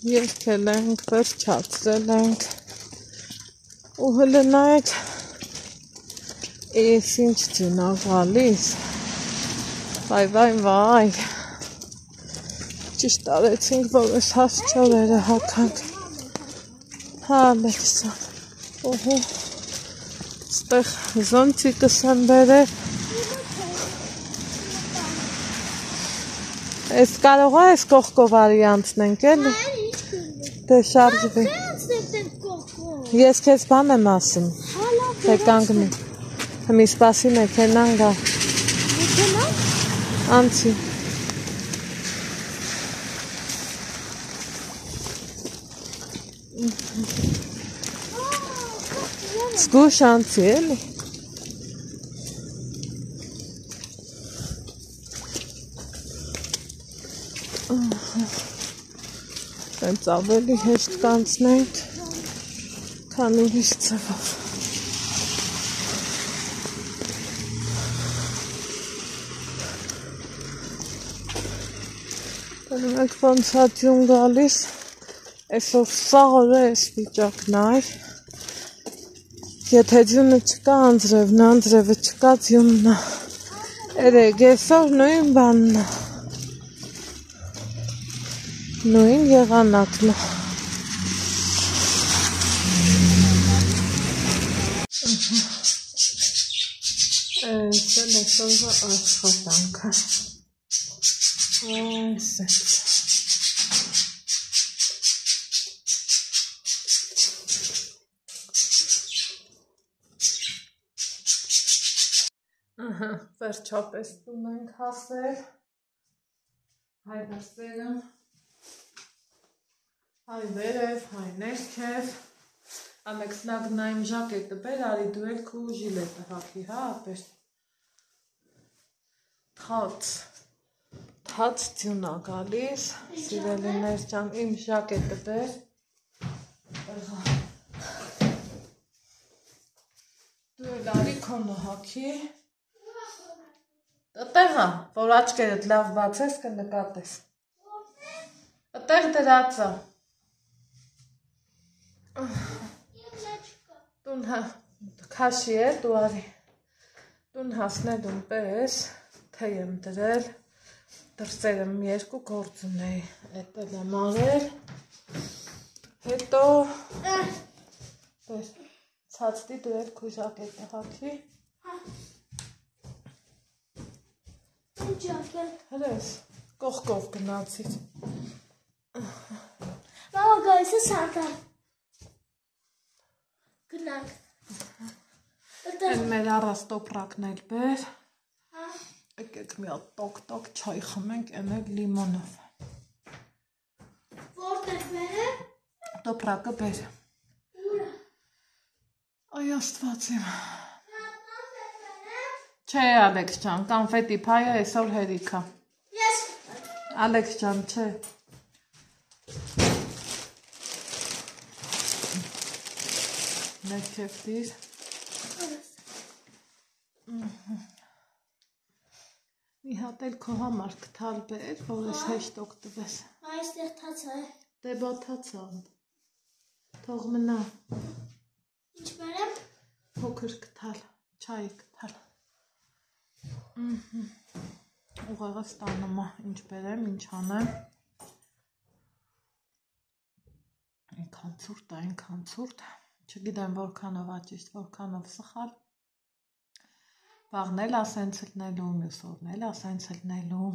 Երկել ենք, վերջացրել ենք ու հլը նայեք ես ինչ ձյուն ա գալիս վայ ճիշտ արեցինք, որ ես հասչովերը հատանք հա Ալեքսան օհո ստեղ զոնցիկս եմ բերել ես կարող է ես կողքով վարիանտն ենք էլի դե շարժվի ես քեզ բան եմ ասում թե կանգնի մի սպասի մեքենան գա անցի զգուշ անցի էլի Տենց ավելի հեշտ կանցնենք, քան ուրիշ ձևով։ Տենում եք ոնց ա ձյուն գալիս, այսօր սաղ օրը այս վիճակն այր, եթե ձյունը չկա անձրևն, անձրևը չկա ձյունն ա, երեկ այսօր նույն բանն ա, նույն եղանակն ա։ Այս էլ այսօրվա աշխատանքը, այս էլ։ Վերջապես տուն ենք հասել, հայ դասերում, հայ վերև, հայ ներքև, Ալեքսնա գնա իմ ժակետը բեր, արի դու էլ քու ժիլետը հագի, հա ապեր, թաց ձյուն ա գալիս, սիրելիներ ջան, իմ ժակետը բեր, դու էլ արի քոնը հագի, Ատեղա, որ աչկերդ լավ բացես կնկատես, ատեղ դրածա, տուն քաշի է, դու արի, տուն հասնելուն պես, թեյ եմ դրել, դրսերը մի երկու գործ ունեի, էտ էլ եմ արել, հետո, ցածդի դու էլ քու ժակետը հագի, հրես, կողքով գնացիր, Մամա գալիս է սանտար, գնանք, են մեր առած տոպրակն էլ բեր, եկեք մի հատ տոկ չայ խմենք, են էլ լիմոնով, որտեղ բերը, տոպրակը բեր, այ աստված իմ, Չէ Ալեքս ջան, կանֆետի փայը այսօր հերիքա, ես, Ալեքս ջան, չէ, ներքև դիր, մի հատ էլ քո համար կթալ բեր, որ ես հեշտ օգտվես, այստեղ թացա է, դե բա թացա, թող մնա, ինչ բերեմ, փոքր կթալ, չայ կթալ, ուղեղը ստանում է, ինչ բերեմ, ինչ անեմ, այնքան ցուրտ, չգիտեմ որքանով աջիշտ, որքանով սխալ, վաղն էլ ասենց լնելու, մյուս օրն էլ ասենց լնելու,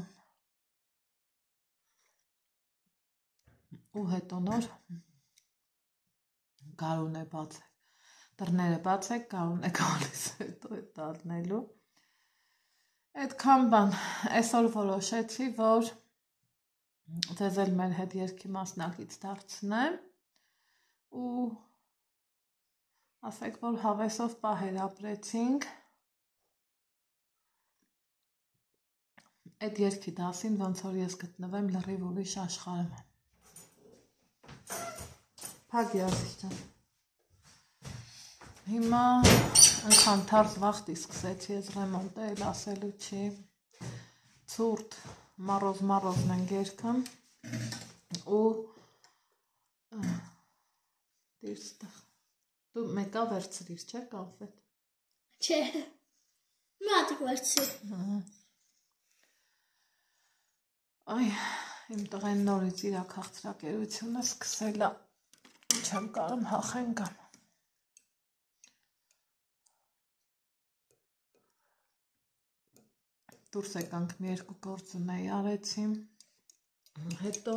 ու հետո նոր գարուն է բացեք, դռները բացեք, գարուն է գալիս, հետո է դառնելու, Այդքան բան, այսօր որոշեցի, որ ձեզ էլ մեր հետ երգի մասնակից դարձնեմ ու ասեք, որ հավեսով պահեր ապրեցինք այդ երգի դասին, ոնց որ ես գտնվեմ լրիվ ուրիշ աշխարհում։ Փագի ասիչ ջան։ Հիմա Անքան թարս վաղտի սկսեցի ես ռեմոնտել, ասելու չի, ցուրտ, մարոզն են գերքն ու Դիրստեղ։ Դու մեկա վերցրիր, չէ՞ կոնֆետ։ Չէ։ Մի հատ վերցրի։ Այ, իմ տղեն նորից իր քաղցրակերությունը սկսել է։ Չեմ կարում հախեն կամ։ Դուրս եկանք մի երկու գործունեի արեցի, հետո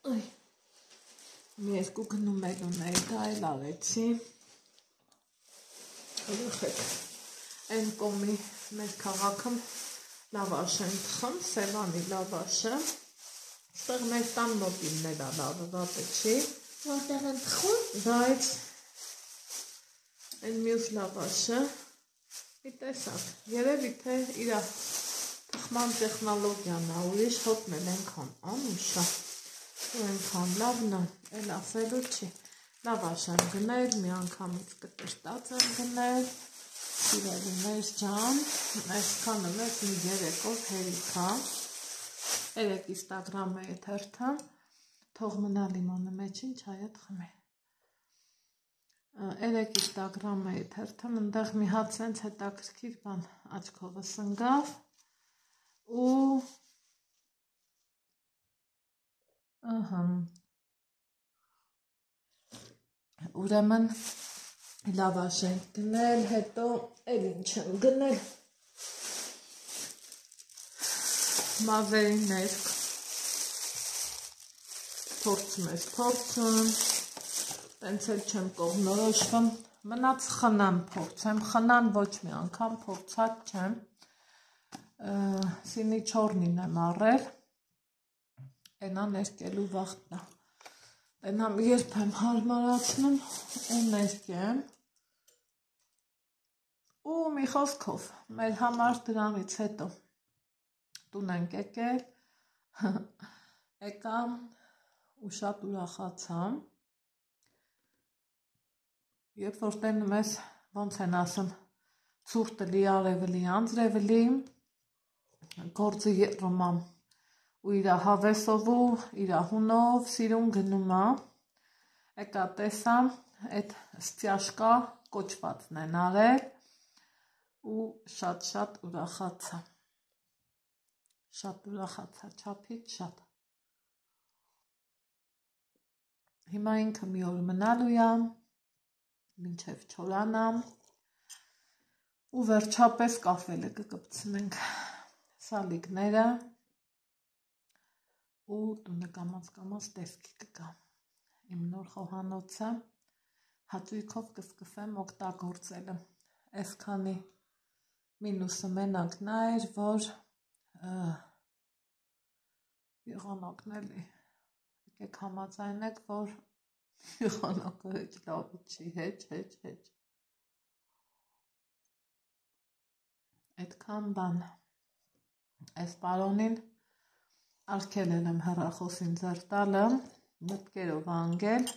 մի երկու գնում ունեի, դա էլ արեցի, ուրախեք, են կոմի մեր քաղաքում լավաշ են թխում, Սևանի լավաշը, ստեղ մեր տան մոտինն էլ լավը չի, Որտեղ են թխում, բայց են մյուս լավաշը, մի տեսակ, երևի թե իրա թխման տեխնոլոգիան է, ուրիշ հոտն էլ ենքան անուշա, ու ենքան լավն է, էլ ասելու չի, լավաշ եմ գնել, մի անգամից կտրտած եմ գնել, սիրելի մեր ջան, այսքանը մեզ մի երեկով հերիքա, երեք Instagram է եթերթը, թող մնա լիմոնը մեջին չայդ խմի, երեք Instagram է եթերթը, մնդեղ մի հատ սենց հետաքրքիր բան աչքովը սնգավ, ու ուրեմն լավաշ ենք գնել, հետո էլ ինչ եմ գնել, մազերի ներք, փորձում, տենց էլ չեմ կողնորոշվում, մնաց խնան փորձեմ, խնան ոչ մի անգամ փորձած չեմ, սինի չորնին եմ առել, ենա ներկելու վաղտնա, ենամ երբ եմ հարմարացնում ու ներկեմ, ու մի խոսքով, մեր համար դրանից հետո տուն ենք եկել, եկամ ու շատ ուրախացամ, երբ որ տենում ես, ոնց են ասում, ցուրտը լի արևլի անձրևլի, գործը ռոմամ, ու իրա հավեսով ու իրա հունով սիրուն գնում է, եկա տեսամ, այդ ստյաշկա կոչվածն են արել, ու շատ ուրախացա, չափից շատ, հիմա ինքը մի օր մնալու եմ, մինչև չորանամ ու վերջապես կաֆելը կկպցնենք սալիկները ու տունը կամաց տեսքի կգա իմ նոր խոհանոցը հաճույքով կսկսեմ օգտագործելը այսքանի մինուսը մենակ նա էր որ եղանակն էլի եկեք համաձայնեք որ եղանակը հեչ լավը չի, հեչ, այդքան բան, այս պարոնին արգել եմ հեռախոսին ձեռ տալը, մտքերով անգել,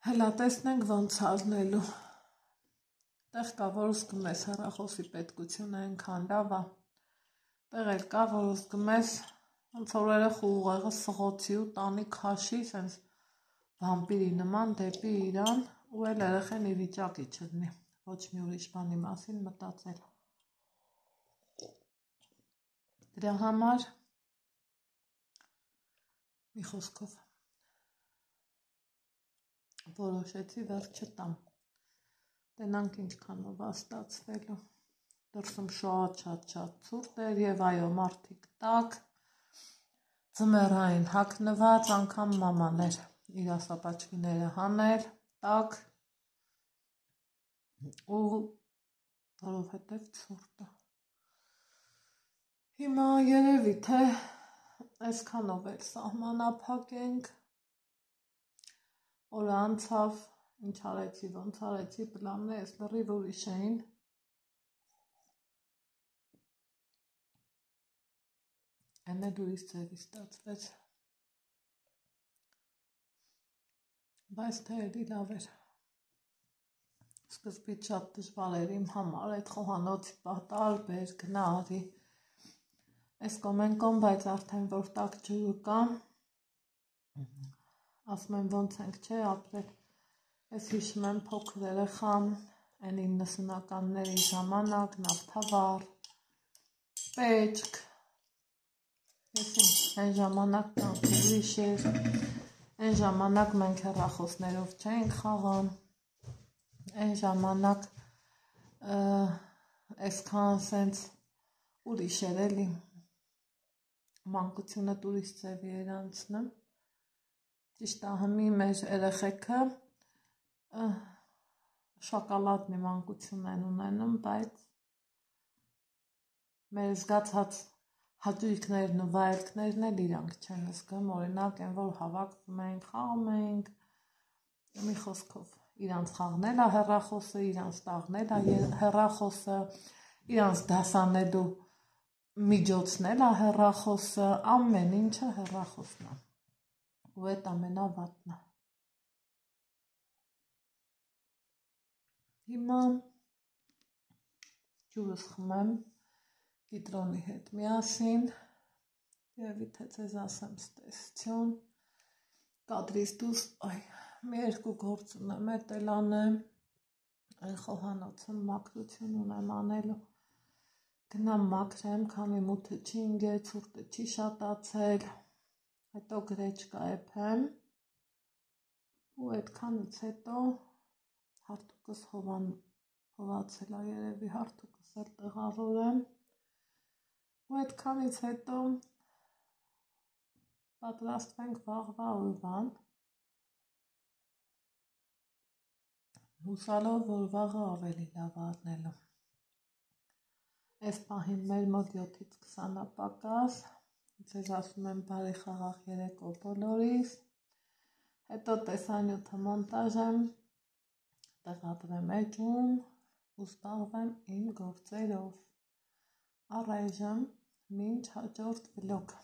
հելա տեսնենք ոնց արնելու, տեղ կա, որ զգում ես հեռախոսի պետքությունը ենքան լավ է, տեղ էլ կա, որ զգում ես ոնց որ երեխու ուղեղը սղոցի ու տանի քաշի, սենց վամպիրի նման դեպի իրան ու էլ երեխեն ի վիճակի չլինի, ոչ մի ուրիշ բանի մասին մտածել։ Դրա համար մի խոսքով որոշեցի վերջ չտամ, տենանք ինչքանով աստացվելու, դրսում շատ ցուրտ էր և այո մարդիկ տակ, ձմեռային հագնված, անգամ մաման էր իր ասապաչկիները հանել, տակ ու որովհետև ցուրտ է։ Հիմա երևի թե այսքանով էլ սահմանափակ ենք, օրը անցավ, ինչ արեցի, ոնց արեցի, պլաններս լրիվ ուրիշ էին, Են էլ ուրիշ ձևի ստացվեց, բայց թե էլի լավ էր, սկզբից շատ դժվար էր իմ համար այդ խոհանոցի տարբեր գնա արի, այս կոմ են կոմ, բայց արդեն որ տակ ջուրը կա, ասում են ոնց ենք չէ ապրել։ Ես հիշում եմ փոքր երեխան, այն 90-ականների ժամանակ նավթավար, պեճք, այն ժամանակ կյանքը ուրիշ էր, այն ժամանակ մենք հեռախոսներով չենք խաղան, այն ժամանակ այսքան սենց ուրիշ էր էլի, մանկությունը ուրիշ ձևի էր անցնում, ճիշտ է հիմի մեր երեխեքը շոկոլադնի մանկություն են ունենում, բայց մեր զգացած հաճույքներն ու վայելքներն էլ իրանք չեն զգում, օրինակ այն, որ հավաքվում ենք, խաղում ենք, մի խոսքով իրանց խաղն էլ է հեռախոսը, իրանց տաղն էլ է հեռախոսը, իրանց դասանելու միջոցն էլ է հեռախոսը, ամեն ինչը հեռախոսն է, ու այդ ամենավատն է։ Հիմա ջուրս խմեմ կիտրոնի հետ միասին, երևի թե ձեզ ասեմ ստեսություն, կադրից դուրս, մի երկու գործ ունեմ, էդ էլ անեմ, այն խոհանոցը մաքրություն ունեմ անելու, գնամ մաքրեմ, քանի մութը չի ընկել, ցուրտը չի շատացել, հետո գրեչկա էփեմ, ու այդքանից հետո հարթուկս հովացել է երևի, հարթուկս էլ տեղավորեմ, ու այդքանից հետո պատրաստվենք վաղվա օրվան, հուսալով, որ վաղը ավելի լավ առնելու։ Այս պահին մեր մոտ 7-ից 20 պակաս, ձեզ ասում եմ բարի խաղաղ երեկո բոլորիս, հետո տեսանյութը մոնտաժեմ, տեղադրեմ էջում ու զբաղվեմ իմ գործերով, առայժմ մինչ հաջորդ վլոգ։